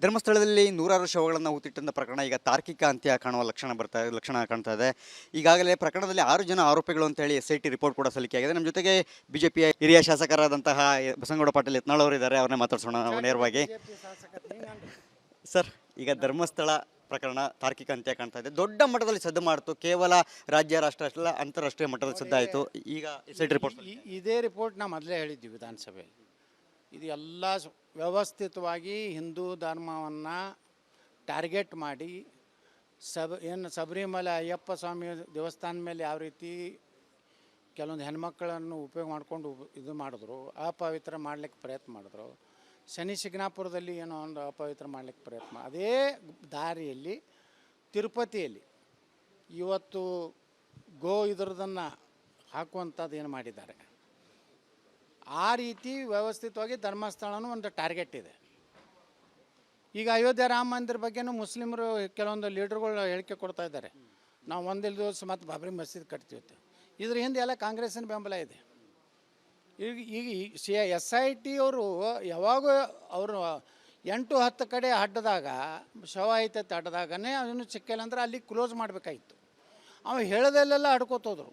ಧರ್ಮಸ್ಥಳದಲ್ಲಿ ನೂರಾರು ಶವಗಳನ್ನು ಹೂತಿಟ್ಟಂಥ ಪ್ರಕರಣ ಈಗ ತಾರ್ಕಿಕ ಅಂತ್ಯ ಕಾಣುವ ಲಕ್ಷಣ ಕಾಣ್ತಾ ಇದೆ. ಈಗಾಗಲೇ ಪ್ರಕರಣದಲ್ಲಿ 6 ಜನ ಆರೋಪಿಗಳು ಅಂತ ಹೇಳಿ SIT ರಿಪೋರ್ಟ್ ಕೂಡ ಸಲ್ಲಿಕೆಯಾಗಿದೆ. ನಮ್ಮ ಜೊತೆಗೆ ಬಿಜೆಪಿಯ ಹಿರಿಯ ಶಾಸಕರಾದಂತಹ ಬಸನಗೌಡ ಪಾಟೀಲ್ ಯತ್ನಾಳ್ ಅವರು ಇದ್ದಾರೆ. ಅವ್ರನ್ನೇ ಮಾತಾಡ್ಸೋಣ ನಾವು ನೇರವಾಗಿ. ಸರ್, ಈಗ ಧರ್ಮಸ್ಥಳ ಪ್ರಕರಣ ತಾರ್ಕಿಕ ಅಂತ್ಯ ಕಾಣ್ತಾ ಇದೆ. ದೊಡ್ಡ ಮಟ್ಟದಲ್ಲಿ ಸದ್ದು ಮಾಡ್ತು. ಕೇವಲ ರಾಜ್ಯ ರಾಷ್ಟ್ರ ಅಷ್ಟಲ್ಲ, ಅಂತಾರಾಷ್ಟ್ರೀಯ ಮಟ್ಟದಲ್ಲಿ ಸದ್ದಾಯಿತು. ಈಗ SIT ರಿಪೋರ್ಟ್ ಇದೇ ರಿಪೋರ್ಟ್ ನಾವು ಮೊದಲೇ ಹೇಳಿದ್ವಿ ವಿಧಾನಸಭೆಯಲ್ಲಿ. ಇದು ಎಲ್ಲ ವ್ಯವಸ್ಥಿತವಾಗಿ ಹಿಂದೂ ಧರ್ಮವನ್ನು ಟಾರ್ಗೆಟ್ ಮಾಡಿ ಶಬರಿಮಲೆ ಅಯ್ಯಪ್ಪ ಸ್ವಾಮಿ ದೇವಸ್ಥಾನ ಮೇಲೆ ಯಾವ ರೀತಿ ಕೆಲವೊಂದು ಹೆಣ್ಮಕ್ಳನ್ನು ಉಪಯೋಗ ಮಾಡಿಕೊಂಡು ಇದು ಮಾಡಿದ್ರು, ಅಪವಿತ್ರ ಮಾಡಲಿಕ್ಕೆ ಪ್ರಯತ್ನ ಮಾಡಿದ್ರು. ಶನಿ ಶಿಗ್ನಾಪುರದಲ್ಲಿ ಏನೋ ಒಂದು ಅಪವಿತ್ರ ಮಾಡಲಿಕ್ಕೆ ಪ್ರಯತ್ನ, ಅದೇ ದಾರಿಯಲ್ಲಿ ತಿರುಪತಿಯಲ್ಲಿ ಇವತ್ತು ಇದರದನ್ನು ಹಾಕುವಂಥದ್ದು ಏನು ಮಾಡಿದ್ದಾರೆ. ಆ ರೀತಿ ವ್ಯವಸ್ಥಿತವಾಗಿ ಧರ್ಮಸ್ಥಳನೂ ಒಂದು ಟಾರ್ಗೆಟ್ ಇದೆ. ಈಗ ಅಯೋಧ್ಯೆ ರಾಮ ಮಂದಿರ ಬಗ್ಗೆನೂ ಮುಸ್ಲಿಮರು ಕೆಲವೊಂದು ಲೀಡ್ರುಗಳು ಹೇಳಿಕೆ ಕೊಡ್ತಾ ಇದ್ದಾರೆ. ನಾವು ಒಂದಿಲ್ಲ ದಿವಸ ಮತ್ತು ಬಾಬ್ರಿ ಮಸೀದಿ ಕಟ್ತೀವಿ. ಇದ್ರ ಹಿಂದೆ ಎಲ್ಲ ಕಾಂಗ್ರೆಸ್ಸಿನ ಬೆಂಬಲ ಇದೆ. ಈಗ SIT ಅವರು ಯಾವಾಗ ಅವರು 8-10 ಕಡೆ ಅಡ್ಡದಾಗ ಶವ ಐತೈತೆ ಅಡ್ಡದಾಗನೇ ಅವನು ಸಿಕ್ಕಿಲ್ಲ ಅಂದ್ರೆ ಅಲ್ಲಿ ಕ್ಲೋಸ್ ಮಾಡಬೇಕಾಗಿತ್ತು. ಅವ ಹೇಳೋದಲ್ಲೆಲ್ಲ ಅಡ್ಕೋತೋದ್ರು,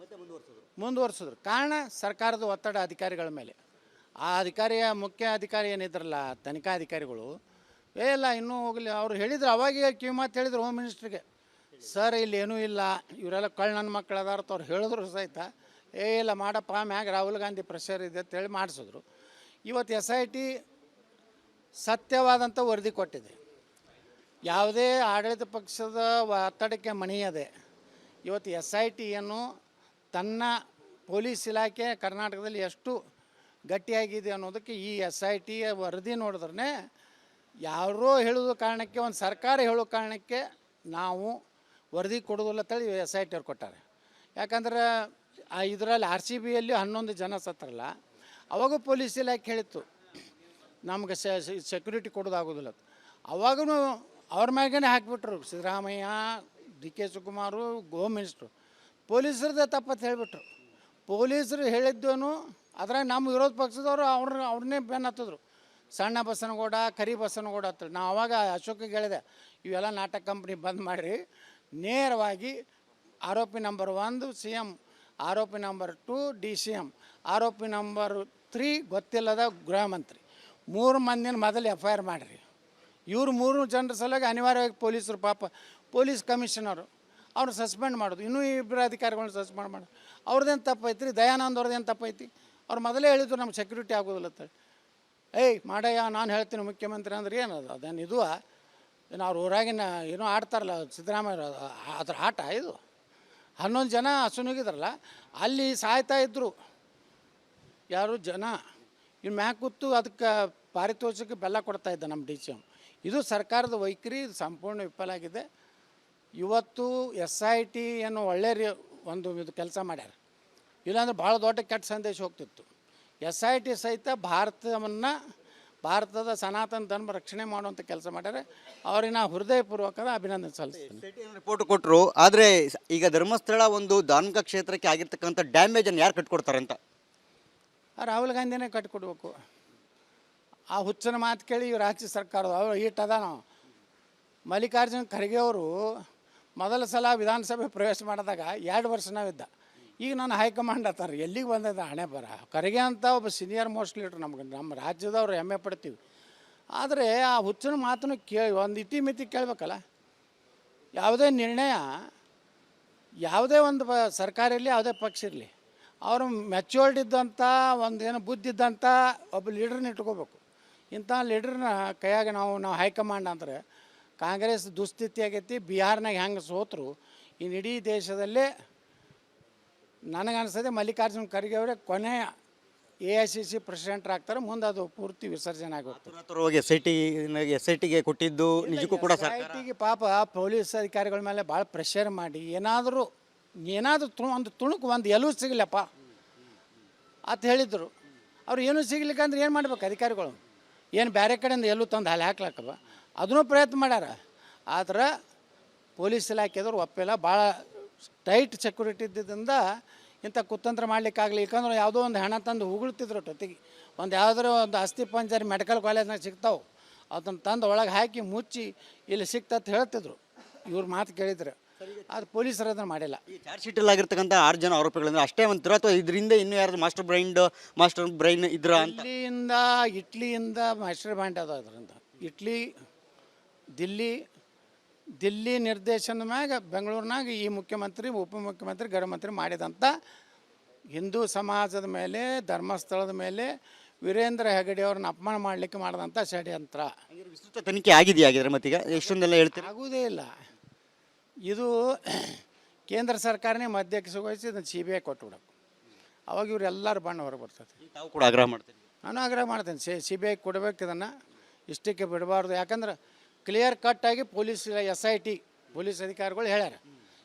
ಮುಂದುವರ್ಸಿದ್ರು. ಕಾರಣ ಸರ್ಕಾರದ ಒತ್ತಡ ಅಧಿಕಾರಿಗಳ ಮೇಲೆ. ಆ ಮುಖ್ಯ ಅಧಿಕಾರಿ ಏನಿದ್ರಲ್ಲ, ತನಿಖಾ ಅಧಿಕಾರಿಗಳು ಇಲ್ಲ ಇನ್ನೂ ಹೋಗಲಿ ಅವ್ರು ಹೇಳಿದ್ರು. ಅವಾಗ ಕಿವಿ ಮಾತು ಹೇಳಿದ್ರು ಹೋಮ್ ಮಿನಿಸ್ಟ್ರಿಗೆ, ಸರ್ ಇಲ್ಲಿ ಏನೂ ಇಲ್ಲ, ಇವರೆಲ್ಲ ನನ್ನ ಮಕ್ಕಳು ಅದಾರತ ಅವ್ರು ಹೇಳಿದ್ರು ಸಹಿತ ಇಲ್ಲ ಮಾಡಪ್ಪ, ಮ್ಯಾಗ ರಾಹುಲ್ ಗಾಂಧಿ ಪ್ರೆಷರ್ ಇದೆ ಅಂತೇಳಿ ಮಾಡಿಸಿದ್ರು. ಇವತ್ತು SIT ಸತ್ಯವಾದಂಥ ವರದಿ ಕೊಟ್ಟಿದೆ. ಯಾವುದೇ ಆಡಳಿತ ಪಕ್ಷದ ಒತ್ತಡಕ್ಕೆ ಮಣಿಯದೆ ಇವತ್ತು SIT ಏನು ತನ್ನ ಪೊಲೀಸ್ ಇಲಾಖೆ ಕರ್ನಾಟಕದಲ್ಲಿ ಎಷ್ಟು ಗಟ್ಟಿಯಾಗಿದೆ ಅನ್ನೋದಕ್ಕೆ ಈ SIT ವರದಿ ನೋಡಿದ್ರೆ, ಯಾರೋ ಹೇಳೋದು ಕಾರಣಕ್ಕೆ, ಒಂದು ಸರ್ಕಾರ ಹೇಳೋ ಕಾರಣಕ್ಕೆ ನಾವು ವರದಿ ಕೊಡೋದಿಲ್ಲ ಅಂತೇಳಿ SIT ಅವ್ರು ಕೊಟ್ಟಾರೆ. ಯಾಕಂದ್ರೆ ಇದರಲ್ಲಿ RCBಯಲ್ಲಿ 11 ಜನ ಸತ್ತರಲ್ಲ, ಅವಾಗೂ ಪೊಲೀಸ್ ಇಲಾಖೆ ಹೇಳಿತ್ತು ನಮ್ಗೆ ಸೆಕ್ಯೂರಿಟಿ ಕೊಡೋದಾಗೋದಿಲ್ಲ. ಅವಾಗೂ ಅವ್ರ ಮ್ಯಾಗೇ ಹಾಕಿಬಿಟ್ರು ಸಿದ್ದರಾಮಯ್ಯ, DK ಶಿವಕುಮಾರು, ಹೋಮ್ ಮಿನಿಸ್ಟ್ರು. ಪೊಲೀಸರದೇ ತಪ್ಪತ್ತು ಹೇಳಿಬಿಟ್ರು. ಪೊಲೀಸರು ಹೇಳಿದ್ದೇನು ಅದ್ರಾಗ ನಮ್ಮ ವಿರೋಧ ಪಕ್ಷದವರು ಅವ್ರನ್ನೇ ಬೆನ್ನು ಹತ್ತಿದ್ರು. ಸಣ್ಣ ಬಸನಗೌಡ, ಕರಿ ಬಸನಗೌಡ ಹತ್ತಿರ ನಾವು ಅವಾಗ ಅಶೋಕಿಗೆ ಹೇಳಿದೆ, ಇವೆಲ್ಲ ನಾಟಕ ಕಂಪ್ನಿ ಬಂದ್ ಮಾಡಿರಿ, ನೇರವಾಗಿ ಆರೋಪಿ ನಂಬರ್ 1 CM, ಆರೋಪಿ ನಂಬರ್ 2 DCM, ಆರೋಪಿ ನಂಬರ್ 3 ಗೊತ್ತಿಲ್ಲದ ಗೃಹ ಮಂತ್ರಿ, 3 ಮಂದಿನ ಮೊದಲು FIR ಮಾಡಿರಿ. ಇವರು 3 ಜನರ ಸಲುವಾಗಿ ಅನಿವಾರ್ಯವಾಗಿ ಪೊಲೀಸರು, ಪಾಪ ಪೊಲೀಸ್ ಕಮಿಷನರು ಅವ್ರು ಸಸ್ಪೆಂಡ್ ಮಾಡೋದು, ಇನ್ನೂ 2 ಅಧಿಕಾರಿಗಳನ್ನ ಸಸ್ಪೆಂಡ್ ಮಾಡೋದು. ಅವ್ರದ್ದೇನು ತಪ್ಪೈತಿ ರೀ? ದಯಾನಂದ್ ಅವ್ರದ್ದೇನು ತಪ್ಪೈತಿ? ಅವ್ರು ಮೊದಲೇ ಹೇಳಿದ್ರು ನಮ್ಗೆ ಸೆಕ್ಯೂರಿಟಿ ಆಗೋದಿಲ್ಲ ಅಂತೇಳಿ. ಮಾಡಯ್ಯ, ನಾನು ಹೇಳ್ತೀನಿ ಮುಖ್ಯಮಂತ್ರಿ ಅಂದ್ರೆ ಏನದು? ಅದೇನು ಇದು ಏನು ಅವ್ರ ಊರಾಗಿನ ಏನೋ ಆಡ್ತಾರಲ್ಲ ಸಿದ್ದರಾಮಯ್ಯ, ಅದ್ರ ಆಟ ಇದು. 11 ಜನ ಹಸುನುಗಿದ್ರಲ್ಲ, ಅಲ್ಲಿ ಸಾಯ್ತಾ ಇದ್ದರು ಯಾರು ಜನ. ಇನ್ನು ಮ್ಯಾಕ್ ಕೂತು ಅದಕ್ಕೆ ಪಾರಿತೋಷಕ್ಕೆ ಬೆಲ್ಲ ಕೊಡ್ತಾಯಿದ್ದ ನಮ್ಮ DCM. ಇದು ಸರ್ಕಾರದ ವೈಖರಿ, ಇದು ಸಂಪೂರ್ಣ ವಿಫಲ ಆಗಿದೆ. ಇವತ್ತು SIT ಏನು ಒಳ್ಳೆಯ ಒಂದು ಇದು ಕೆಲಸ ಮಾಡ್ಯಾರ, ಇಲ್ಲಾಂದ್ರೆ ಭಾಳ ದೊಡ್ಡ ಕೆಟ್ಟ ಸಂದೇಶ ಹೋಗ್ತಿತ್ತು. SIT ಸಹಿತ ಭಾರತದ ಸನಾತನ ಧರ್ಮ ರಕ್ಷಣೆ ಮಾಡುವಂಥ ಕೆಲಸ ಮಾಡ್ಯಾರೆ. ಅವ್ರಿಗೆ ನಾವು ಹೃದಯಪೂರ್ವಕದ ಅಭಿನಂದನೆ ಸಲ್ಲಿಸ್ತೀನಿ. ರಿಪೋರ್ಟ್ ಕೊಟ್ಟರು, ಆದರೆ ಈಗ ಧರ್ಮಸ್ಥಳ ಒಂದು ಧಾರ್ಮಿಕ ಕ್ಷೇತ್ರಕ್ಕೆ ಆಗಿರ್ತಕ್ಕಂಥ ಡ್ಯಾಮೇಜನ್ನು ಯಾರು ಕಟ್ಕೊಡ್ತಾರೆ ಅಂತ? ರಾಹುಲ್ ಗಾಂಧಿನೇ ಕಟ್ಕೊಡ್ಬೇಕು. ಆ ಹುಚ್ಚನ ಮಾತು ಕೇಳಿ ಇವ್ರು ರಾಜ್ಯ ಸರ್ಕಾರದ ಅವರು ಈಟದ ನಾವು ಮಲ್ಲಿಕಾರ್ಜುನ್ ಖರ್ಗೆ ಅವರು ಮೊದಲ ಸಲ ವಿಧಾನಸಭೆ ಪ್ರವೇಶ ಮಾಡಿದಾಗ 2 ವರ್ಷ ನಾವಿದ್ದ. ಈಗ ನಾನು ಹೈಕಮಾಂಡ್ ಅಂತಾರೆ, ಎಲ್ಲಿಗೆ ಬಂದಿದ್ದ ಹಣೆ ಬರ. ಖರ್ಗೆ ಅಂತ ಒಬ್ಬ ಸೀನಿಯರ್ ಮೋಸ್ಟ್ ಲೀಡ್ರ್ ನಮ್ಮ ರಾಜ್ಯದವ್ರು ಹೆಮ್ಮೆ ಪಡ್ತೀವಿ. ಆದರೆ ಆ ಹುಚ್ಚನ ಮಾತನ್ನು ಕೇಳಿ ಒಂದು ಇತಿಮಿತಿ ಕೇಳಬೇಕಲ್ಲ. ಯಾವುದೇ ನಿರ್ಣಯ, ಯಾವುದೇ ಒಂದು ಸರ್ಕಾರ ಇರಲಿ, ಯಾವುದೇ ಪಕ್ಷ ಇರಲಿ, ಅವರು ಮೆಚ್ಯೂರ್ಡ್ ಇದ್ದಂಥ ಒಂದೇನು ಬುದ್ಧಿ ಇದ್ದಂಥ ಒಬ್ಬ ಲೀಡ್ರನ್ನ ಇಟ್ಕೋಬೇಕು. ಇಂಥ ಲೀಡ್ರನ್ನ ಕೈಯಾಗ ನಾವು ಹೈಕಮಾಂಡ್ ಅಂದರೆ ಕಾಂಗ್ರೆಸ್ ದುಸ್ಥಿತಿ ಆಗೈತಿ. ಬಿಹಾರ್ನಾಗ ಹೆಂಗೆ ಸೋತರು, ಇನ್ನು ಇಡೀ ದೇಶದಲ್ಲೇ ನನಗನ್ನಿಸ್ತದೆ ಮಲ್ಲಿಕಾರ್ಜುನ್ ಖರ್ಗೆ ಅವರೇ ಕೊನೆಯ AICC ಪ್ರೆಸಿಡೆಂಟ್ರಾಗ್ತಾರೆ. ಮುಂದೆ ಅದು ಪೂರ್ತಿ ವಿಸರ್ಜನೆ ಆಗುತ್ತೆ. SITಗೆ ಕೊಟ್ಟಿದ್ದು ನಿಜಕ್ಕೂ ಕೂಡ SITಗೆ ಪಾಪ ಪೊಲೀಸ್ ಅಧಿಕಾರಿಗಳ ಮೇಲೆ ಭಾಳ ಪ್ರೆಷರ್ ಮಾಡಿ ಏನಾದರೂ ಒಂದು ತುಣುಕು ಒಂದು ಎಲ್ಲೂ ಸಿಗಲಪ್ಪ ಅಂತ ಹೇಳಿದರು. ಅವ್ರು ಏನೂ ಸಿಗ್ಲಿಕ್ಕಂದ್ರೆ ಏನು ಮಾಡ್ಬೇಕು ಅಧಿಕಾರಿಗಳು? ಏನು ಬೇರೆ ಕಡೆಯಿಂದ ಎಲ್ಲೂ ತಂದು ಅಲ್ಲಿ ಹಾಕ್ಲಕ್ಕವ ಅದನ್ನೂ ಪ್ರಯತ್ನ ಮಾಡ್ಯಾರ. ಆದ್ರೆ ಪೊಲೀಸ್ ಇಲಾಖೆದವ್ರು ಒಪ್ಪಿಲ್ಲ. ಭಾಳ ಟೈಟ್ ಸೆಕ್ಯೂರಿಟಿ ಇದ್ದಿದ್ದರಿಂದ ಇಂಥ ಕುತಂತ್ರ ಮಾಡಲಿಕ್ಕಾಗಲಿ. ಯಾಕಂದ್ರೆ ಯಾವುದೋ ಒಂದು ಹಣ ತಂದು ಉಗುಳ್ತಿದ್ರು ಒಟ್ಟಿಗೆ. ಒಂದು ಯಾವುದಾದ್ರು ಒಂದು ಅಸ್ಥಿ ಪಂಜರ ಮೆಡಿಕಲ್ ಕಾಲೇಜ್ನಾಗ ಸಿಗ್ತಾವೆ, ಅದನ್ನು ತಂದು ಒಳಗೆ ಹಾಕಿ ಮುಚ್ಚಿ ಇಲ್ಲಿ ಸಿಕ್ತತ್ ಹೇಳ್ತಿದ್ರು. ಇವ್ರ ಮಾತು ಕೇಳಿದ್ರೆ ಅದು ಪೊಲೀಸರು ಅದನ್ನು ಮಾಡಿಲ್ಲ. ಈ ಚಾರ್ಜ್ ಶೀಟಲ್ಲಿ ಆಗಿರ್ತಕ್ಕಂಥ 6 ಜನ ಆರೋಪಿಗಳಂದ್ರೆ ಅಷ್ಟೇ ಅಂತೀರ ಅಥವಾ ಇದರಿಂದ ಇನ್ನೂ ಯಾರು ಮಾಸ್ಟರ್ ಬ್ರೈನ್ ಇದ್ರ ಅಂತ? ಇಟ್ಲಿಯಿಂದ ಮಾಸ್ಟರ್ ಬ್ಯಾಂಡ್ ಅದ. ಅದರಿಂದ ದಿಲ್ಲಿ ನಿರ್ದೇಶನದ ಮ್ಯಾಗ ಬೆಂಗಳೂರಿನಾಗ ಈ ಮುಖ್ಯಮಂತ್ರಿ ಉಪಮುಖ್ಯಮಂತ್ರಿ ಗೃಹಮಂತ್ರಿ ಮಾಡಿದಂಥ ಹಿಂದೂ ಸಮಾಜದ ಮೇಲೆ ಧರ್ಮಸ್ಥಳದ ಮೇಲೆ ವೀರೇಂದ್ರ ಹೆಗಡೆ ಅವ್ರನ್ನ ಅಪಮಾನ ಮಾಡಲಿಕ್ಕೆ ಮಾಡಿದಂಥ ಷಡ್ಯಂತ್ರ. ವಿಸ್ತೃತ ತನಿಖೆ ಆಗಿದೆಯಾ ಆಗಿದ್ರೆ ಮತ್ತೀಗ ಎಷ್ಟೊಂದೆಲ್ಲ ಹೇಳ್ತೀರಾ? ಆಗುವುದೇ ಇಲ್ಲ. ಇದು ಕೇಂದ್ರ ಸರ್ಕಾರನೇ ಮಧ್ಯಸ್ಥಗೊಳಿಸಿ ಇದನ್ನು CBI ಕೊಟ್ಬಿಡಬೇಕು. ಅವಾಗ ಇವರೆಲ್ಲರೂ ಬಣ್ಣ ಹೊರಗೆ ಬರ್ತದೆ. ತಾವು ಕೂಡ ಆಗ್ರಹ ಮಾಡ್ತೀರಿ? ನಾನು ಆಗ್ರಹ ಮಾಡ್ತೇನೆ, CBI ಕೊಡಬೇಕು ಇದನ್ನು, ಇಷ್ಟಕ್ಕೆ ಬಿಡಬಾರ್ದು. ಯಾಕಂದ್ರೆ ಕ್ಲಿಯರ್ ಕಟ್ಟಾಗಿ ಪೊಲೀಸ್ SIT ಪೊಲೀಸ್ ಅಧಿಕಾರಿಗಳು ಹೇಳ್ಯಾರ,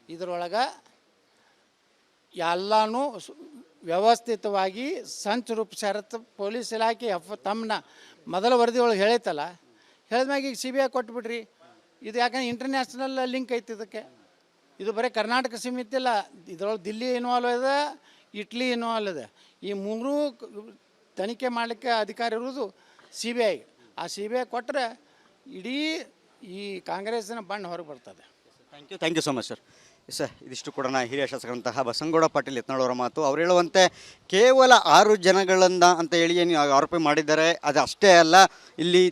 ಇದರೊಳಗೆ ಎಲ್ಲನೂ ವ್ಯವಸ್ಥಿತವಾಗಿ ಸಂಚು ರೂಪಿಸ್ಯಾರತ್ತ ಪೊಲೀಸ್ ಇಲಾಖೆ ತಮ್ಮನ್ನ ಮೊದಲ ವರದಿ ಒಳಗೆ ಹೇಳೈತಲ್ಲ, ಹೇಳಿದ್ಮ್ಯಾಗ ಈಗ CBI ಕೊಟ್ಬಿಡ್ರಿ. ಇದು ಯಾಕಂದ್ರೆ ಇಂಟರ್ನ್ಯಾಷನಲ್ ಲಿಂಕ್ ಐತಿ ಇದಕ್ಕೆ. ಇದು ಬರೀ ಕರ್ನಾಟಕ ಸೀಮಿತ ಇಲ್ಲ, ಇದರೊಳಗೆ ದಿಲ್ಲಿ ಇನ್ವಾಲ್ವ್ ಇದೆ, ಇಟ್ಲಿ ಇನ್ವಾಲ್ವ್ ಇದೆ. ಈ ಮೂರೂ ತನಿಖೆ ಮಾಡಲಿಕ್ಕೆ ಅಧಿಕಾರ ಇರೋದು CBI. ಆ CBI ಕೊಟ್ಟರೆ ಇಡೀ ಈ ಕಾಂಗ್ರೆಸ್ಸಿನ ಬಣ್ಣ ಹೊರಗೆ ಬರ್ತದೆ. Thank you so much sir. Sir, ಇದಿಷ್ಟು ಕೂಡ ಹಿರಿಯ ಶಾಸಕರಂತಹ ಬಸನಗೌಡ ಪಾಟೀಲ್ ಯತ್ನಾಳ್ ಅವರ ಮಾತು. ಅವ್ರು ಹೇಳುವಂತೆ ಕೇವಲ 6 ಜನಗಳಿಂದ ಅಂತ ಹೇಳಿ ಏನು ಆರೋಪ ಮಾಡಿದ್ದಾರೆ, ಅದು ಅಷ್ಟೇ ಅಲ್ಲ, ಇಲ್ಲಿ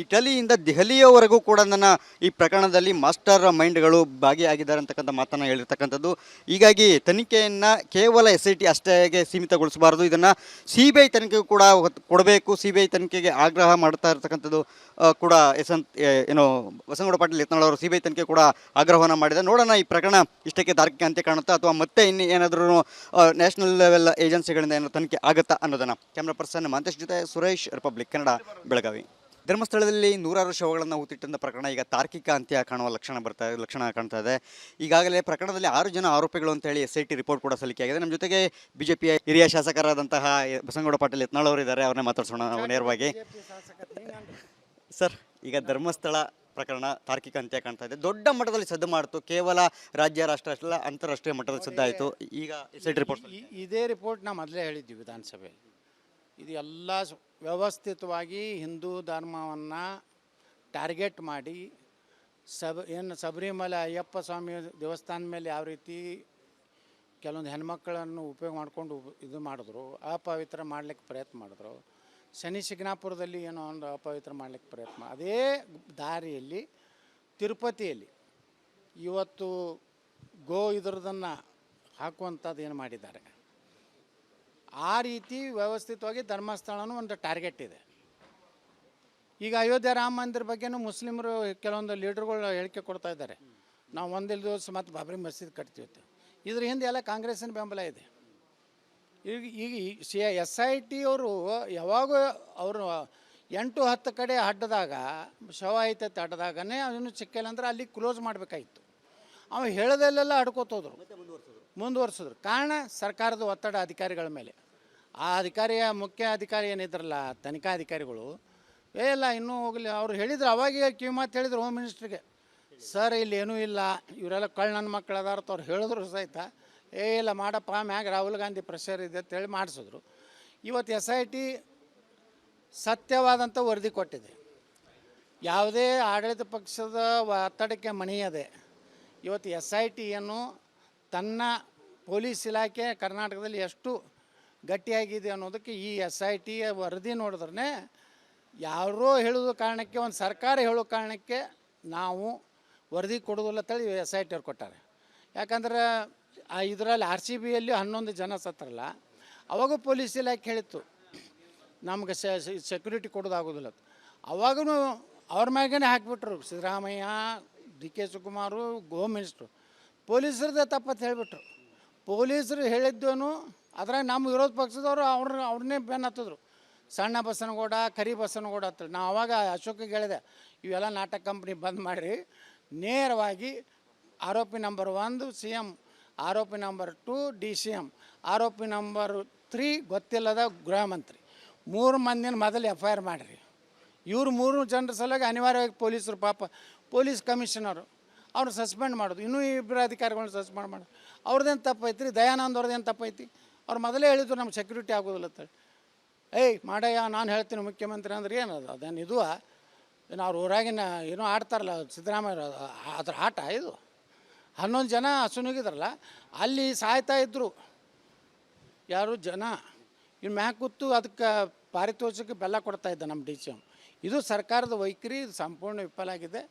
ಇಟಲಿಯಿಂದ ದೆಹಲಿಯವರೆಗೂ ಕೂಡ ಈ ಪ್ರಕರಣದಲ್ಲಿ ಮಾಸ್ಟರ್ ಮೈಂಡ್ಗಳು ಭಾಗಿಯಾಗಿದ್ದಾರೆ ಅಂತಕ್ಕಂಥ ಮಾತನ್ನು ಹೇಳಿರ್ತಕ್ಕಂಥದ್ದು. ಹೀಗಾಗಿ ತನಿಖೆಯನ್ನು ಕೇವಲ SIT ಅಷ್ಟೇ ಸೀಮಿತಗೊಳಿಸಬಾರ್ದು, ಇದನ್ನು CBI ತನಿಖೆಗೂ ಕೂಡ ಕೊಡಬೇಕು. CBI ತನಿಖೆಗೆ ಆಗ್ರಹ ಮಾಡ್ತಾ ಇರ್ತಕ್ಕಂಥದ್ದು ಕೂಡ ಏನು ಬಸನಗೌಡ ಪಾಟೀಲ್ ಯತ್ನಾಳ್ ಅವರು CBI ತನಿಖೆ ಕೂಡ ಆಗ್ರಹವನ್ನು ಮಾಡಿದ್ದಾರೆ. ನೋಡೋಣ ಈ ಪ್ರಕರಣ ಇಷ್ಟಕ್ಕೆ ತಾರ್ಕಿಕ ಅಂತ್ಯ ಕಾಣುತ್ತಾ ಅಥವಾ ಮತ್ತೆ ಇನ್ನು ಏನಾದರೂ ನ್ಯಾಷನಲ್ ಲೆವೆಲ್ ಏಜೆನ್ಸಿಗಳಿಂದ ಏನೋ ತನಿಖೆ ಆಗುತ್ತಾ ಅನ್ನೋದನ್ನು. ಕ್ಯಾಮ್ರಾ ಪರ್ಸನ್ ಮಂತೇಶ್ ಜೊತೆ ಸುರೇಶ್, ರಿಪಬ್ಲಿಕ್ ಕನ್ನಡ, ಬೆಳಗಾವಿ. ಧರ್ಮಸ್ಥಳದಲ್ಲಿ 100 ಶವಗಳನ್ನು ಹೂತಿಟ್ಟಂಥ ಪ್ರಕರಣ ಈಗ ತಾರ್ಕಿಕ ಅಂತ್ಯ ಕಾಣುವ ಲಕ್ಷಣ ಕಾಣ್ತಾ ಇದೆ. ಈಗಾಗಲೇ ಪ್ರಕರಣದಲ್ಲಿ 6 ಜನ ಆರೋಪಿಗಳು ಅಂತ ಹೇಳಿ SIT ರಿಪೋರ್ಟ್ ಕೂಡ ಸಲ್ಲಿಕೆಯಾಗಿದೆ. ನಮ್ಮ ಜೊತೆಗೆ ಬಿಜೆಪಿಯ ಹಿರಿಯ ಶಾಸಕರಾದಂತಹ ಬಸನಗೌಡ ಪಾಟೀಲ್ ಯತ್ನಾಳ್ ಅವರು ಇದ್ದಾರೆ, ಅವ್ರನ್ನೇ ಮಾತಾಡ್ಸೋಣ ನೇರವಾಗಿ. ಸರ್, ಈಗ ಧರ್ಮಸ್ಥಳ ಪ್ರಕರಣ ತಾರ್ಕಿಕ ಅಂತ್ಯ ಕಾಣ್ತಾ ಇದೆ. ದೊಡ್ಡ ಮಟ್ಟದಲ್ಲಿ ಸದ್ದು ಮಾಡ್ತು, ಕೇವಲ ರಾಜ್ಯ ರಾಷ್ಟ್ರ ಅಷ್ಟಲ್ಲ ಅಂತಾರಾಷ್ಟ್ರೀಯ ಮಟ್ಟದಲ್ಲಿ ಸದ್ದಾಯಿತು. ಈಗ SIT ರಿಪೋರ್ಟ್ ಇದೇ ರಿಪೋರ್ಟ್ ನಾವು ಮೊದಲೇ ಹೇಳಿದ್ವಿ ವಿಧಾನಸಭೆಯಲ್ಲಿ. ಇದು ಎಲ್ಲ ವ್ಯವಸ್ಥಿತವಾಗಿ ಹಿಂದೂ ಧರ್ಮವನ್ನು ಟಾರ್ಗೆಟ್ ಮಾಡಿ ಶಬರಿಮಲೆ ಅಯ್ಯಪ್ಪ ಸ್ವಾಮಿ ದೇವಸ್ಥಾನ ಮೇಲೆ ಯಾವ ರೀತಿ ಕೆಲವೊಂದು ಹೆಣ್ಮಕ್ಕಳನ್ನು ಉಪಯೋಗ ಮಾಡಿಕೊಂಡು ಇದು ಮಾಡಿದ್ರು, ಅಪವಿತ್ರ ಮಾಡಲಿಕ್ಕೆ ಪ್ರಯತ್ನ ಮಾಡಿದ್ರು. ಶನಿ ಶಿಗ್ನಾಪುರದಲ್ಲಿ ಏನೋ ಒಂದು ಅಪವಿತ್ರ ಮಾಡಲಿಕ್ಕೆ ಪ್ರಯತ್ನ, ಅದೇ ದಾರಿಯಲ್ಲಿ ತಿರುಪತಿಯಲ್ಲಿ ಇವತ್ತು ಇದರದನ್ನು ಹಾಕುವಂಥದ್ದು ಏನು ಮಾಡಿದ್ದಾರೆ. ಆ ರೀತಿ ವ್ಯವಸ್ಥಿತವಾಗಿ ಧರ್ಮಸ್ಥಳನೂ ಒಂದು ಟಾರ್ಗೆಟ್ ಇದೆ. ಈಗ ಅಯೋಧ್ಯೆ ರಾಮ ಮಂದಿರ ಬಗ್ಗೆನೂ ಮುಸ್ಲಿಮರು ಕೆಲವೊಂದು ಲೀಡರ್ಗಳು ಹೇಳಿಕೆ ಕೊಡ್ತಾ ಇದ್ದಾರೆ, ನಾವು ಒಂದಿಲ್ಲ ದಿವಸ ಮತ್ತು ಬಾಬ್ರಿ ಮಸೀದಿ ಕಟ್ತೀವಿ. ಇದ್ರ ಹಿಂದೆ ಎಲ್ಲ ಕಾಂಗ್ರೆಸ್ಸಿನ ಬೆಂಬಲ ಇದೆ. ಈಗ SIT ಅವರು ಯಾವಾಗ ಅವರು 8-10 ಕಡೆ ಅಡ್ಡದಾಗ ಶವ ಐತೈತೆ, ಅಡ್ಡದಾಗನೇ ಅವನು ಸಿಕ್ಕಿಲ್ಲ ಅಂದ್ರೆ ಅಲ್ಲಿ ಕ್ಲೋಸ್ ಮಾಡಬೇಕಾಗಿತ್ತು. ಅವ ಹೇಳೋದಲ್ಲೆಲ್ಲ ಅಡ್ಕೋತೋದ್ರು, ಮುಂದುವರ್ಸಿದ್ರು. ಕಾರಣ ಸರ್ಕಾರದ ಒತ್ತಡ ಅಧಿಕಾರಿಗಳ ಮೇಲೆ. ಆ ಮುಖ್ಯ ಅಧಿಕಾರಿ ಏನಿದ್ರಲ್ಲ, ತನಿಖಾ ಅಧಿಕಾರಿಗಳು, ಇಲ್ಲ ಇನ್ನೂ ಹೋಗಲಿ ಅವ್ರು ಹೇಳಿದ್ರು. ಅವಾಗ ಕಿವಿ ಮಾತು ಹೇಳಿದ್ರು ಹೋಮ್ ಮಿನಿಸ್ಟ್ರಿಗೆ, ಸರ್ ಇಲ್ಲಿ ಏನೂ ಇಲ್ಲ, ಇವರೆಲ್ಲ ನನ್ನ ಮಕ್ಕಳು ಅದಾರ ಅವ್ರು ಹೇಳಿದ್ರು ಸಹಿತ, ಇಲ್ಲ ಮಾಡಪ್ಪ, ಮ್ಯಾಗ ರಾಹುಲ್ ಗಾಂಧಿ ಪ್ರೆಷರ್ ಇದೆ ಅಂತೇಳಿ ಮಾಡಿಸಿದ್ರು. ಇವತ್ತು SIT ಸತ್ಯವಾದಂಥ ವರದಿ ಕೊಟ್ಟಿದೆ. ಯಾವುದೇ ಆಡಳಿತ ಪಕ್ಷದ ಒತ್ತಡಕ್ಕೆ ಮಣಿಯದೆ ಇವತ್ತು SIT ತನ್ನ ಪೊಲೀಸ್ ಇಲಾಖೆ ಕರ್ನಾಟಕದಲ್ಲಿ ಎಷ್ಟು ಗಟ್ಟಿಯಾಗಿದೆ ಅನ್ನೋದಕ್ಕೆ ಈ SIT ವರದಿ ನೋಡಿದ್ರೆ, ಯಾರೋ ಹೇಳೋದು ಕಾರಣಕ್ಕೆ, ಒಂದು ಸರ್ಕಾರ ಹೇಳೋ ಕಾರಣಕ್ಕೆ ನಾವು ವರದಿ ಕೊಡೋದಿಲ್ಲ ಅಂತೇಳಿ SIT ಅವ್ರು ಕೊಟ್ಟಾರೆ. ಯಾಕಂದ್ರೆ ಇದರಲ್ಲಿ RCBಯಲ್ಲಿ 11 ಜನ ಸತ್ತರಲ್ಲ, ಅವಾಗೂ ಪೊಲೀಸ್ ಇಲಾಖೆ ಹೇಳಿತ್ತು ನಮ್ಗೆ ಸೆಕ್ಯೂರಿಟಿ ಕೊಡೋದಾಗೋದಿಲ್ಲ. ಅವಾಗೂ ಅವ್ರ ಮ್ಯಾಗೇ ಹಾಕಿಬಿಟ್ರು ಸಿದ್ದರಾಮಯ್ಯ, DK ಶಿವಕುಮಾರು, ಹೋಮ್ ಮಿನಿಸ್ಟ್ರು. ಪೊಲೀಸರದೇ ತಪ್ಪತ್ತು ಹೇಳಿಬಿಟ್ರು. ಪೊಲೀಸರು ಹೇಳಿದ್ದೇನು ಅದ್ರಾಗ ನಮ್ಮ ವಿರೋಧ ಪಕ್ಷದವರು ಅವ್ರನ್ನೇ ಬೆನ್ನು ಹತ್ತಿದ್ರು. ಸಣ್ಣ ಬಸನಗೌಡ, ಕರಿ ಬಸನಗೌಡ ಅಂತೇಳಿ. ನಾವು ಅವಾಗ ಅಶೋಕಿಗೆ ಹೇಳಿದೆ, ಇವೆಲ್ಲ ನಾಟಕ ಕಂಪ್ನಿ ಬಂದ್ ಮಾಡಿರಿ, ನೇರವಾಗಿ ಆರೋಪಿ ನಂಬರ್ 1 CM, ಆರೋಪಿ ನಂಬರ್ 2 DCM, ಆರೋಪಿ ನಂಬರ್ 3 ಗೊತ್ತಿಲ್ಲದ ಗೃಹ ಮಂತ್ರಿ, 3 ಮಂದಿನ ಮೊದಲು FIR ಮಾಡಿರಿ. ಇವರು 3 ಜನರ ಸಲುವಾಗಿ ಅನಿವಾರ್ಯವಾಗಿ ಪೊಲೀಸರು, ಪಾಪ ಪೊಲೀಸ್ ಕಮಿಷನರು ಅವ್ರು ಸಸ್ಪೆಂಡ್ ಮಾಡೋದು, ಇನ್ನೂ 2 ಅಧಿಕಾರಿಗಳನ್ನ ಸಸ್ಪೆಂಡ್ ಮಾಡೋದು. ಅವ್ರದ್ದೇನು ತಪ್ಪೈತ್ರಿ? ದಯಾನಂದ್ ಅವ್ರದ್ದೇನು ತಪ್ಪೈತಿ? ಅವ್ರು ಮೊದಲೇ ಹೇಳಿದ್ರು ನಮ್ಗೆ ಸೆಕ್ಯೂರಿಟಿ ಆಗೋದಿಲ್ಲ ಅಂತೇಳಿ. ಮಾಡಯ್ಯ, ನಾನು ಹೇಳ್ತೀನಿ ಮುಖ್ಯಮಂತ್ರಿ ಅಂದ್ರೆ ಏನದು? ಅದೇನು ಇದು ಏನು ಅವ್ರ ಊರಾಗಿನ ಏನೋ ಆಡ್ತಾರಲ್ಲ ಸಿದ್ದರಾಮಯ್ಯ ಅದ್ರ ಆಟ ಇದು. 11 ಜನ ಹಸುನುಗಿದ್ರಲ್ಲ ಅಲ್ಲಿ ಸಾಯ್ತಾ ಇದ್ದರು ಯಾರು ಜನ. ಇನ್ನು ಮ್ಯಾಗ ಕೂತು ಅದಕ್ಕೆ ಪಾರಿತೋಷಕ್ಕೆ ಬೆಲ್ಲ ಕೊಡ್ತಾ ಇದ್ದ ನಮ್ಮ DCM. ಇದು ಸರ್ಕಾರದ ವೈಖರಿ, ಇದು ಸಂಪೂರ್ಣ ವಿಫಲ ಆಗಿದೆ.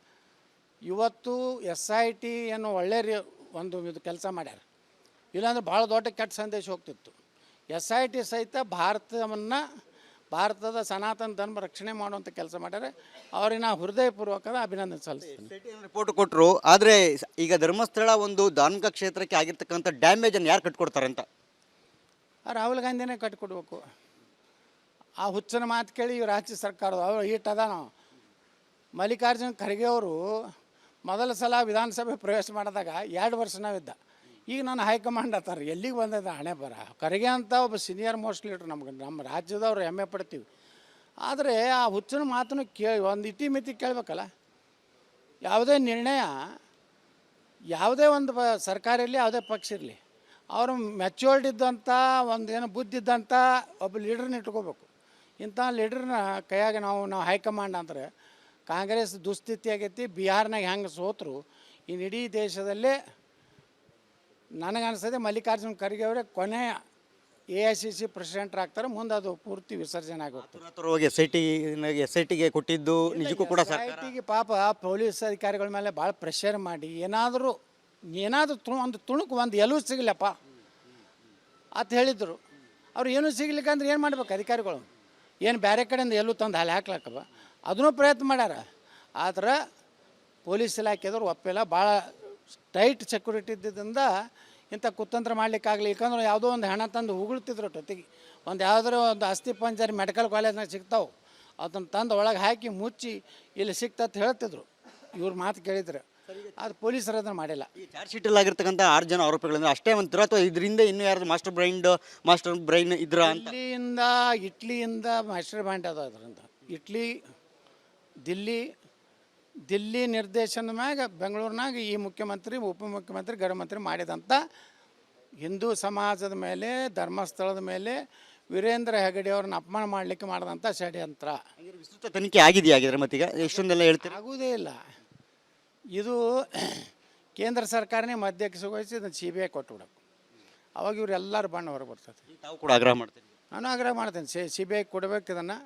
ಇವತ್ತು SIT ಏನು ಒಳ್ಳೆಯ ಒಂದು ಇದು ಕೆಲಸ ಮಾಡ್ಯಾರ, ಇಲ್ಲಾಂದ್ರೆ ಭಾಳ ದೊಡ್ಡ ಕೆಟ್ಟ ಸಂದೇಶ ಹೋಗ್ತಿತ್ತು. SIT ಸಹಿತ ಭಾರತದ ಸನಾತನ ಧರ್ಮ ರಕ್ಷಣೆ ಮಾಡುವಂಥ ಕೆಲಸ ಮಾಡ್ಯಾರೆ. ಅವ್ರಿಗೆ ನಾವು ಹೃದಯಪೂರ್ವಕದ ಅಭಿನಂದನೆ ಸಲ್ಲಿಸ್ತೀನಿ. ರಿಪೋರ್ಟ್ ಕೊಟ್ಟರು, ಆದರೆ ಈಗ ಧರ್ಮಸ್ಥಳ ಒಂದು ಧಾರ್ಮಿಕ ಕ್ಷೇತ್ರಕ್ಕೆ ಆಗಿರ್ತಕ್ಕಂಥ ಡ್ಯಾಮೇಜನ್ನು ಯಾರು ಕಟ್ಕೊಡ್ತಾರೆ ಅಂತ? ರಾಹುಲ್ ಗಾಂಧಿನೇ ಕಟ್ಕೊಡ್ಬೇಕು. ಆ ಹುಚ್ಚನ ಮಾತು ಕೇಳಿ ಇವ್ರು ರಾಜ್ಯ ಸರ್ಕಾರದ ಅವ್ರು ಈಟದ ನಾವು ಮಲ್ಲಿಕಾರ್ಜುನ ಖರ್ಗೆ ಅವರು ಮೊದಲ ಸಲ ವಿಧಾನಸಭೆ ಪ್ರವೇಶ ಮಾಡಿದಾಗ 2 ವರ್ಷ ನಾವಿದ್ದ. ಈಗ ನಾನು ಹೈಕಮಾಂಡ್ ಅತ್ತಾರ ಎಲ್ಲಿಗೆ ಬಂದಿದ್ದ ಹಣೆ ಬರ. ಖರ್ಗೆ ಅಂತ ಒಬ್ಬ ಸೀನಿಯರ್ ಮೋಸ್ಟ್ ಲೀಡ್ರ್ ನಮ್ಮ ರಾಜ್ಯದವ್ರು ಹೆಮ್ಮೆ ಪಡ್ತೀವಿ. ಆದರೆ ಆ ಹುಚ್ಚನ ಮಾತನ್ನು ಕೇಳಿ ಒಂದು ಇತಿಮಿತಿ ಕೇಳಬೇಕಲ್ಲ. ಯಾವುದೇ ನಿರ್ಣಯ ಯಾವುದೇ ಒಂದು ಸರ್ಕಾರ ಇರಲಿ, ಯಾವುದೇ ಪಕ್ಷ ಇರಲಿ, ಅವರು ಮೆಚ್ಯೂರ್ಡ್ ಇದ್ದಂಥ ಒಂದು ಏನೋ ಬುದ್ಧಿ ಇದ್ದಂಥ ಒಬ್ಬ ಲೀಡ್ರನ್ನ ಇಟ್ಕೋಬೇಕು. ಇಂಥ ಲೀಡ್ರನ್ನ ಕೈಯಾಗ ನಾವು ಹೈಕಮಾಂಡ್ ಅಂದರೆ ಕಾಂಗ್ರೆಸ್ ದುಸ್ಥಿತಿ ಆಗೈತಿ. ಬಿಹಾರ್ನಾಗ ಹೆಂಗೆ ಸೋತರು ಇನ್ನು ಇಡೀ ದೇಶದಲ್ಲೇ ನನಗನ್ಸದೆ ಮಲ್ಲಿಕಾರ್ಜುನ ಖರ್ಗೆ ಅವರೇ ಕೊನೆಯ AICC ಪ್ರೆಸಿಡೆಂಟ್ರ್ ಆಗ್ತಾರೆ. ಮುಂದೆ ಅದು ಪೂರ್ತಿ ವಿಸರ್ಜನೆ ಆಗೋಗ್ತದೆ. SITಗೆ ಕೊಟ್ಟಿದ್ದು ನಿಜಕ್ಕೂ ಕೂಡ SITಗೆ ಪಾಪ ಪೊಲೀಸ್ ಅಧಿಕಾರಿಗಳ ಮೇಲೆ ಭಾಳ ಪ್ರೆಷರ್ ಮಾಡಿ ಏನಾದರೂ ಒಂದು ತುಣುಕು ಒಂದು ಎಲುವು ಸಿಗಲಪ್ಪ ಅಂತ ಹೇಳಿದರು. ಅವ್ರು ಏನೂ ಸಿಗ್ಲಿಕ್ಕಂದ್ರೆ ಏನು ಮಾಡ್ಬೇಕು ಅಧಿಕಾರಿಗಳು? ಏನು ಬೇರೆ ಕಡೆಯಿಂದ ಎಲ್ಲೂ ತಂದು ಅಲ್ಲಿ ಹಾಕ್ಲಕ್ಕವ ಅದನ್ನೂ ಪ್ರಯತ್ನ ಮಾಡ್ಯಾರ. ಆದ್ರೆ ಪೊಲೀಸ್ ಇಲಾಖೆದವ್ರು ಒಪ್ಪಿಲ್ಲ. ಭಾಳ ಟೈಟ್ ಸೆಕ್ಯೂರಿಟಿ ಇದ್ದಿದ್ದರಿಂದ ಇಂಥ ಕುತಂತ್ರ ಮಾಡಲಿಕ್ಕಾಗಲಿ. ಯಾಕಂದ್ರೆ ಯಾವುದೋ ಒಂದು ಹಣ ತಂದು ಉಗುಳ್ತಿದ್ರು ಟೊತ್ತಿಗೆ. ಯಾವುದಾದ್ರು ಒಂದು ಅಸ್ಥಿ ಪಂಜರ ಮೆಡಿಕಲ್ ಕಾಲೇಜ್ನಾಗ ಸಿಗ್ತಾವೆ, ಅದನ್ನು ತಂದು ಒಳಗೆ ಹಾಕಿ ಮುಚ್ಚಿ ಇಲ್ಲಿ ಸಿಕ್ತತ್ ಹೇಳ್ತಿದ್ರು. ಇವ್ರ ಮಾತು ಕೇಳಿದ್ರೆ ಅದು ಪೊಲೀಸರು ಅದನ್ನು ಮಾಡಿಲ್ಲ. ಈ ಚಾರ್ಜ್ ಶೀಟಲ್ಲಿ ಆಗಿರ್ತಕ್ಕಂಥ 6 ಜನ ಆರೋಪಿಗಳಿಂದ ಅಷ್ಟೇ ಅಂತೀರ, ಅಥವಾ ಇದರಿಂದ ಇನ್ನೂ ಯಾರು ಮಾಸ್ಟರ್ ಬ್ರೈನ್ ಇದ್ರ ಅಂತ? ಇಟ್ಲಿಯಿಂದ ಮಾಸ್ಟರ್ ಬ್ರೈನ್ ಅದು. ಅದರಿಂದ ದಿಲ್ಲಿ ನಿರ್ದೇಶನದ ಮ್ಯಾಗ ಬೆಂಗಳೂರಿನಾಗ ಈ ಮುಖ್ಯಮಂತ್ರಿ, ಉಪಮುಖ್ಯಮಂತ್ರಿ, ಗೃಹ ಮಂತ್ರಿ ಮಾಡಿದಂಥ ಹಿಂದೂ ಸಮಾಜದ ಮೇಲೆ, ಧರ್ಮಸ್ಥಳದ ಮೇಲೆ ವೀರೇಂದ್ರ ಹೆಗಡೆ ಅವ್ರನ್ನ ಅಪಮಾನ ಮಾಡಲಿಕ್ಕೆ ಮಾಡಿದಂಥ ಷಡ್ಯಂತ್ರ. ವಿಸ್ತೃತ ತನಿಖೆ ಆಗಿದೆಯಾ ಆಗಿದ್ರೆ ಮತ್ತೀಗ ಎಷ್ಟೊಂದೆಲ್ಲ ಹೇಳ್ತೀರಿ? ಆಗುವುದೇ ಇಲ್ಲ. ಇದು ಕೇಂದ್ರ ಸರ್ಕಾರನೇ ಮಧ್ಯಕ್ಕೆ ವಹಿಸಿ ಇದನ್ನು CBI ಕೊಟ್ಟುಬಿಡಬೇಕು. ಅವಾಗ ಇವ್ರು ಎಲ್ಲರೂ ಬಣ್ಣ ಹೊರಗೆ ಬರ್ತದೆ. ತಾವು ಕೂಡ ಆಗ್ರಹ ಮಾಡ್ತೀನಿ. ನಾನು ಆಗ್ರಹ ಮಾಡ್ತೇನೆ, CBI ಕೊಡಬೇಕು ಇದನ್ನು,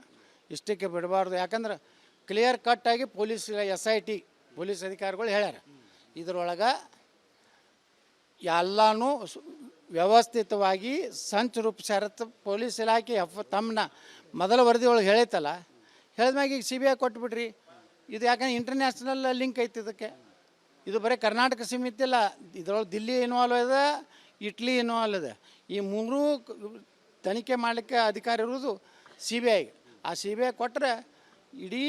ಇಷ್ಟಕ್ಕೆ ಬಿಡಬಾರ್ದು. ಯಾಕಂದ್ರೆ ಕ್ಲಿಯರ್ ಕಟ್ಟಾಗಿ SIT ಪೊಲೀಸ್ ಅಧಿಕಾರಿಗಳು ಹೇಳ್ಯಾರ. ಇದರೊಳಗೆ ಎಲ್ಲನೂ ವ್ಯವಸ್ಥಿತವಾಗಿ ಸಂಚು ರೂಪಿಸ್ಯಾರತ್ತ ಪೊಲೀಸ್ ಇಲಾಖೆ ತಮ್ಮನ್ನ ಮೊದಲ ವರದಿ ಒಳಗೆ ಹೇಳೈತಲ್ಲ. ಹೇಳಿದ್ಮ್ಯಾಗ ಈಗ CBI ಕೊಟ್ಬಿಡ್ರಿ. ಇದು ಯಾಕಂದ್ರೆ ಇಂಟರ್ನ್ಯಾಷನಲ್ ಲಿಂಕ್ ಐತಿ ಇದಕ್ಕೆ. ಇದು ಬರೀ ಕರ್ನಾಟಕ ಸೀಮಿತ ಇಲ್ಲ, ಇದರೊಳಗೆ ದಿಲ್ಲಿ ಇನ್ವಾಲ್ವ್ ಇದೆ, ಇಟ್ಲಿ ಇನ್ವಾಲ್ವ್ ಇದೆ. ಈ 3 ತನಿಖೆ ಮಾಡಲಿಕ್ಕೆ ಅಧಿಕಾರ ಇರೋದು CBI. ಆ CBI ಕೊಟ್ಟರೆ ಇಡೀ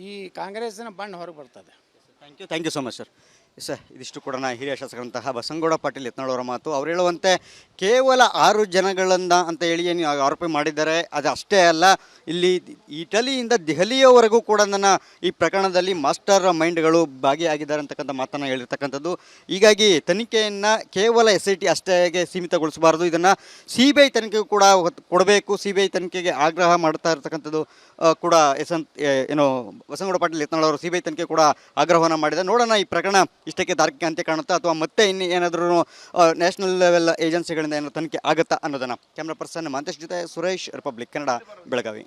ಈ ಕಾಂಗ್ರೆಸ್ಸಿನ ಬಣ್ಣ ಹೊರಗೆ ಬರ್ತದೆ. Thank you so much sir. Sir, ಇದಿಷ್ಟು ಕೂಡ ಹಿರಿಯ ಶಾಸಕರಂತಹ ಬಸನಗೌಡ ಪಾಟೀಲ್ ಯತ್ನಾಳ್ ಅವರ ಮಾತು. ಅವ್ರು ಹೇಳುವಂತೆ ಕೇವಲ 6 ಜನಗಳನ್ನ ಅಂತ ಹೇಳಿ ಏನು ಆರೋಪ ಮಾಡಿದ್ದಾರೆ, ಅದು ಅಷ್ಟೇ ಅಲ್ಲ, ಇಲ್ಲಿ ಇಟಲಿಯಿಂದ ದೆಹಲಿಯವರೆಗೂ ಕೂಡ ಈ ಪ್ರಕರಣದಲ್ಲಿ ಮಾಸ್ಟರ್ ಮೈಂಡ್ಗಳು ಭಾಗಿಯಾಗಿದ್ದಾರೆ ಅಂತಕ್ಕಂಥ ಮಾತನ್ನು ಹೇಳಿರ್ತಕ್ಕಂಥದ್ದು. ಹೀಗಾಗಿ ತನಿಖೆಯನ್ನು ಕೇವಲ SIT ಅಷ್ಟೇ ಸೀಮಿತಗೊಳಿಸಬಾರ್ದು, ಇದನ್ನು CBI ತನಿಖೆಗೂ ಕೂಡ ಕೊಡಬೇಕು. CBI ತನಿಖೆಗೆ ಆಗ್ರಹ ಮಾಡ್ತಾ ಇರ್ತಕ್ಕಂಥದ್ದು ಕೂಡ ಏನು ಬಸನಗೌಡ ಪಾಟೀಲ್ ಯತ್ನಾಳ್ ಅವರು CBI ತನಿಖೆ ಕೂಡ ಆಗ್ರಹವನ್ನು ಮಾಡಿದ್ದಾರೆ. ನೋಡೋಣ ಈ ಪ್ರಕರಣ ಇಷ್ಟಕ್ಕೆ ತಾರ್ಕಿಕ ಅಂತ್ಯ ಕಾಣುತ್ತಾ, ಅಥವಾ ಮತ್ತೆ ಇನ್ನು ಏನಾದರೂ ನ್ಯಾಷನಲ್ ಲೆವೆಲ್ ಏಜೆನ್ಸಿಗಳಿಂದ ಏನಾದರೂ ತನಿಖೆ ಆಗುತ್ತಾ ಅನ್ನೋದನ್ನು. ಕ್ಯಾಮ್ರಾ ಪರ್ಸನ್ ಮಾಂತೇಶ್ ಜೊತೆ ಸುರೇಶ್, ರಿಪಬ್ಲಿಕ್ ಕನ್ನಡ, ಬೆಳಗಾವಿ.